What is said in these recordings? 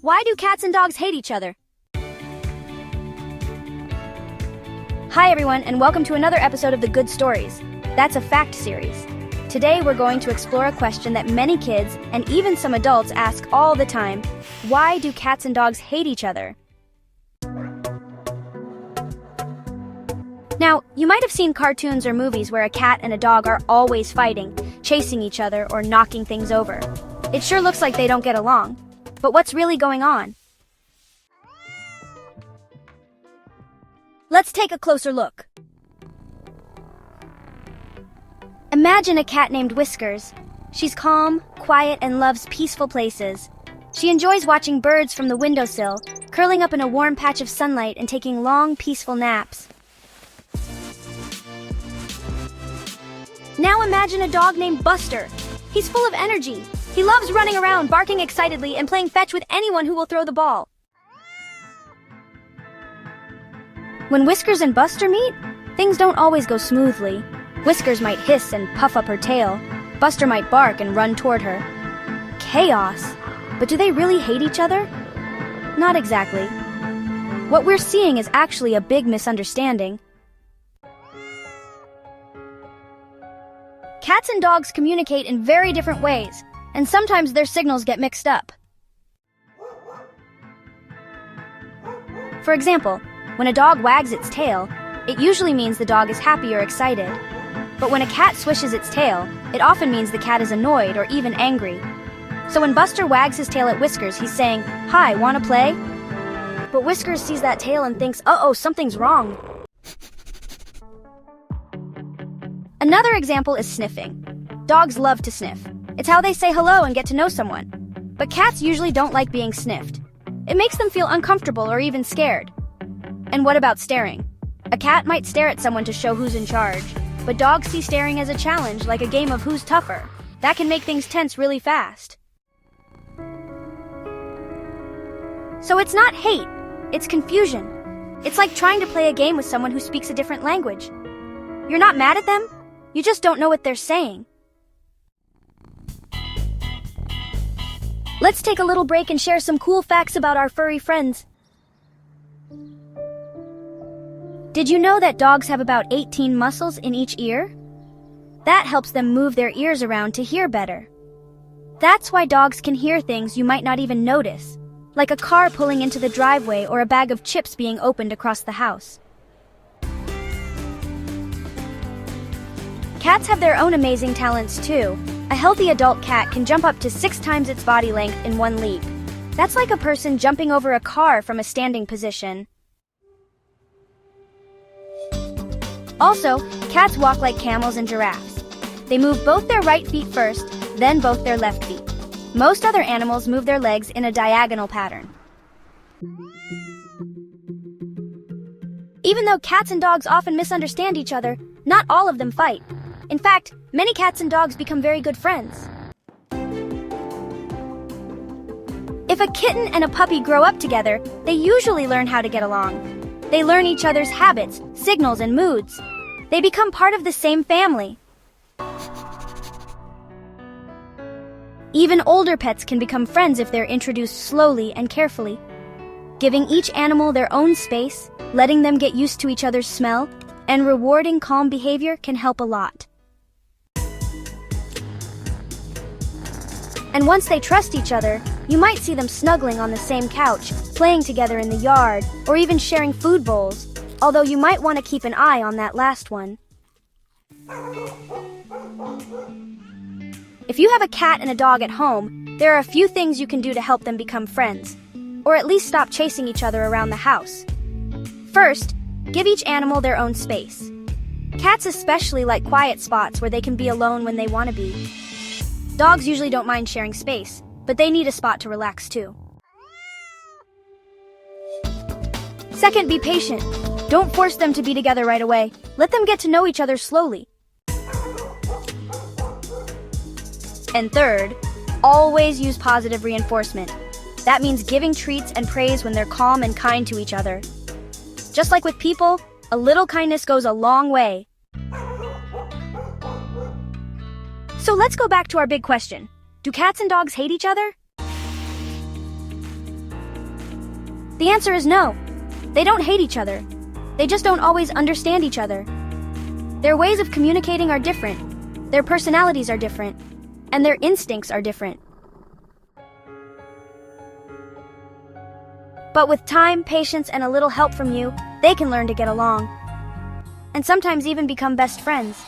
Why do cats and dogs hate each other? Hi everyone, and welcome to another episode of the Good Stories. That's a fact series. Today we're going to explore a question that many kids, and even some adults, ask all the time. Why do cats and dogs hate each other? Now, you might have seen cartoons or movies where a cat and a dog are always fighting, chasing each other, or knocking things over. It sure looks like they don't get along. But what's really going on? Let's take a closer look. Imagine a cat named Whiskers. She's calm, quiet, and loves peaceful places. She enjoys watching birds from the windowsill, curling up in a warm patch of sunlight and taking long, peaceful naps. Now imagine a dog named Buster. He's full of energy. He loves running around, barking excitedly, and playing fetch with anyone who will throw the ball. When Whiskers and Buster meet, things don't always go smoothly. Whiskers might hiss and puff up her tail. Buster might bark and run toward her. Chaos. But do they really hate each other? Not exactly. What we're seeing is actually a big misunderstanding. Cats and dogs communicate in very different ways, and sometimes their signals get mixed up. For example, when a dog wags its tail, it usually means the dog is happy or excited. But when a cat swishes its tail, it often means the cat is annoyed or even angry. So when Buster wags his tail at Whiskers, he's saying, "Hi, wanna play?" But Whiskers sees that tail and thinks, "Uh-oh, something's wrong." Another example is sniffing. Dogs love to sniff. It's how they say hello and get to know someone. But cats usually don't like being sniffed. It makes them feel uncomfortable or even scared. And what about staring? A cat might stare at someone to show who's in charge, but dogs see staring as a challenge, like a game of who's tougher. That can make things tense really fast. So it's not hate, it's confusion. It's like trying to play a game with someone who speaks a different language. You're not mad at them, you just don't know what they're saying. Let's take a little break and share some cool facts about our furry friends. Did you know that dogs have about 18 muscles in each ear? That helps them move their ears around to hear better. That's why dogs can hear things you might not even notice, like a car pulling into the driveway or a bag of chips being opened across the house. Cats have their own amazing talents too. A healthy adult cat can jump up to 6 times its body length in one leap. That's like a person jumping over a car from a standing position. Also, cats walk like camels and giraffes. They move both their right feet first, then both their left feet. Most other animals move their legs in a diagonal pattern. Even though cats and dogs often misunderstand each other, not all of them fight. In fact, many cats and dogs become very good friends. If a kitten and a puppy grow up together, they usually learn how to get along. They learn each other's habits, signals, and moods. They become part of the same family. Even older pets can become friends if they're introduced slowly and carefully. Giving each animal their own space, letting them get used to each other's smell, and rewarding calm behavior can help a lot. And once they trust each other, you might see them snuggling on the same couch, playing together in the yard, or even sharing food bowls, although you might want to keep an eye on that last one. If you have a cat and a dog at home, there are a few things you can do to help them become friends, or at least stop chasing each other around the house. First, give each animal their own space. Cats especially like quiet spots where they can be alone when they want to be. Dogs usually don't mind sharing space, but they need a spot to relax too. Second, be patient. Don't force them to be together right away. Let them get to know each other slowly. And third, always use positive reinforcement. That means giving treats and praise when they're calm and kind to each other. Just like with people, a little kindness goes a long way. So let's go back to our big question. Do cats and dogs hate each other? The answer is no. They don't hate each other. They just don't always understand each other. Their ways of communicating are different. Their personalities are different. And their instincts are different. But with time, patience, and a little help from you, they can learn to get along. And sometimes even become best friends.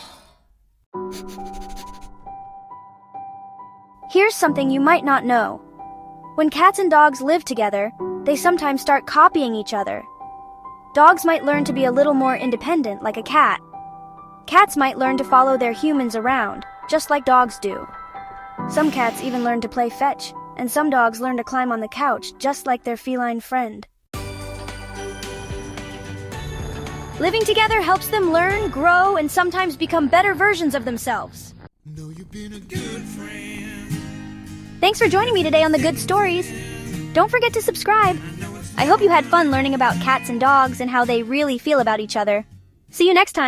Here's something you might not know. When cats and dogs live together, they sometimes start copying each other. Dogs might learn to be a little more independent, like a cat. Cats might learn to follow their humans around, just like dogs do. Some cats even learn to play fetch, and some dogs learn to climb on the couch, just like their feline friend. Living together helps them learn, grow, and sometimes become better versions of themselves. Know you've been a good friend. Thanks for joining me today on The Good Stories. Don't forget to subscribe. I hope you had fun learning about cats and dogs and how they really feel about each other. See you next time.